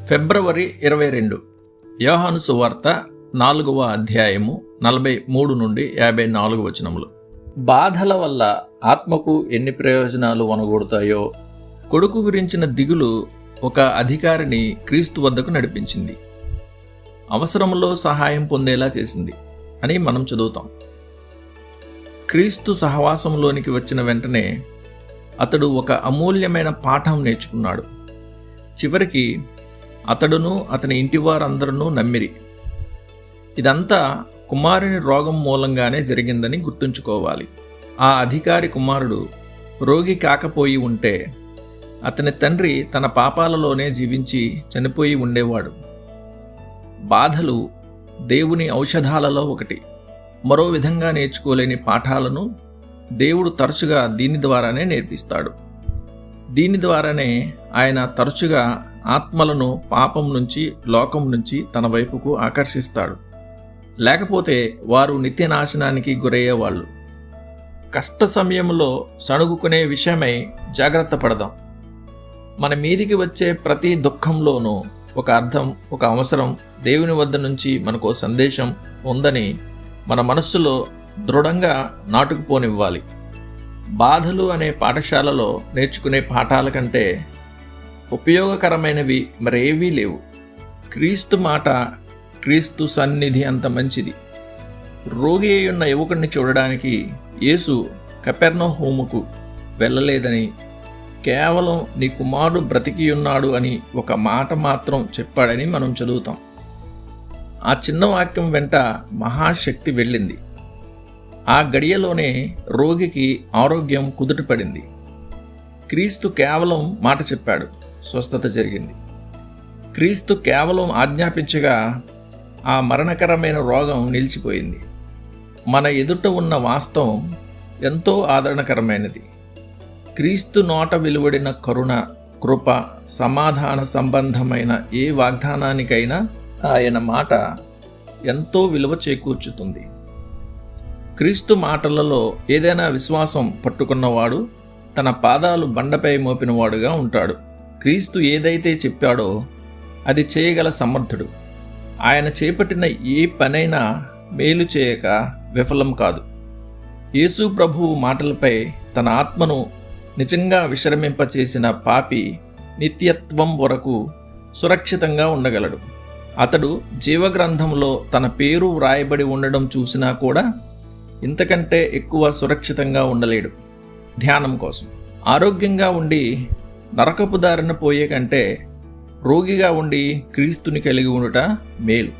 ఫిబ్రవరి 22 యోహాను సువార్త 4వ అధ్యాయము 43 నుండి 54 వచనములు. బాధల వల్ల ఆత్మకు ఎన్ని ప్రయోజనాలు వనగొడతాయో కొడుకు గురించిన దిగులు ఒక అధికారిని క్రీస్తు వద్దకు నడిపించింది. అవసరంలో సహాయం పొందేలా చేసింది అని మనం చదువుతాం. క్రీస్తు సహవాసంలోనికి వచ్చిన వెంటనే అతడు ఒక అమూల్యమైన పాఠం నేర్చుకున్నాడు. చివరికి అతడును అతని ఇంటివారందరూ నమ్మిరి. ఇదంతా కుమారుని రోగం మూలంగానే జరిగిందని గుర్తుంచుకోవాలి. ఆ అధికారి కుమారుడు రోగి కాకపోయి ఉంటే అతని తండ్రి తన పాపాలలోనే జీవించి చనిపోయి ఉండేవాడు. బాధలు దేవుని ఔషధాలలో ఒకటి. మరో విధంగా నేర్చుకోలేని పాఠాలను దేవుడు తరచుగా దీని ద్వారానే నేర్పిస్తాడు. దీని ద్వారానే ఆయన తరచుగా ఆత్మలను పాపం నుంచి, లోకం నుంచి తన వైపుకు ఆకర్షిస్తాడు. లేకపోతే వారు నిత్యనాశనానికి గురయ్యేవాళ్ళు. కష్ట సమయంలో సణుగుకునే విషయమై జాగ్రత్త పడదాం. మన మీదికి వచ్చే ప్రతి దుఃఖంలోనూ ఒక అర్థం, ఒక అవసరం, దేవుని వద్ద నుంచి మనకు సందేశం ఉందని మన మనస్సులో దృఢంగా నాటుకుపోనివ్వాలి. బాధలు అనే పాఠశాలలో నేర్చుకునే పాఠాల కంటే ఉపయోగకరమైనవి మరేవీ లేవు. క్రీస్తు మాట, క్రీస్తు సన్నిధి అంత మంచిది. రోగి అయ్యున్న యువకుడిని చూడడానికి యేసు కపెర్నహూముకు వెళ్ళలేదని, కేవలం నీ కుమారుడు బ్రతికియున్నాడు అని ఒక మాట మాత్రం చెప్పాడని మనం చదువుతాం. ఆ చిన్న వాక్యం వెంట మహాశక్తి వెళ్ళింది. ఆ గడియలోనే రోగికి ఆరోగ్యం కుదుటపడింది. క్రీస్తు కేవలం మాట చెప్పాడు, స్వస్థత జరిగింది. క్రీస్తు కేవలం ఆజ్ఞాపించగా ఆ మరణకరమైన రోగం నిలిచిపోయింది. మన ఎదుట ఉన్న వాస్తవం ఎంతో ఆదరణకరమైనది. క్రీస్తు నోట వెలువడిన కరుణ, కృప, సమాధాన సంబంధమైన ఏ వాగ్దానానికైనా ఆయన మాట ఎంతో విలువ చేకూర్చుతుంది. క్రీస్తు మాటలలో ఏదైనా విశ్వాసం పట్టుకున్నవాడు తన పాదాలు బండపై మోపినవాడుగా ఉంటాడు. క్రీస్తు ఏదైతే చెప్పాడో అది చేయగల సమర్థుడు. ఆయన చేపట్టిన ఏ పనైనా మేలు చేయక విఫలం కాదు. యేసు ప్రభువు మాటలపై తన ఆత్మను నిజంగా విశ్రమింపచేసిన పాపి నిత్యత్వం వరకు సురక్షితంగా ఉండగలడు. అతడు జీవగ్రంథంలో తన పేరు వ్రాయబడి ఉండడం చూసినా కూడా ఇంతకంటే ఎక్కువ సురక్షితంగా ఉండలేడు. ధ్యానం కోసం. ఆరోగ్యంగా ఉండి నరకపు దారిన పోయే కంటే రోగిగా ఉండి క్రీస్తుని కలిగి ఉండుట మేలు.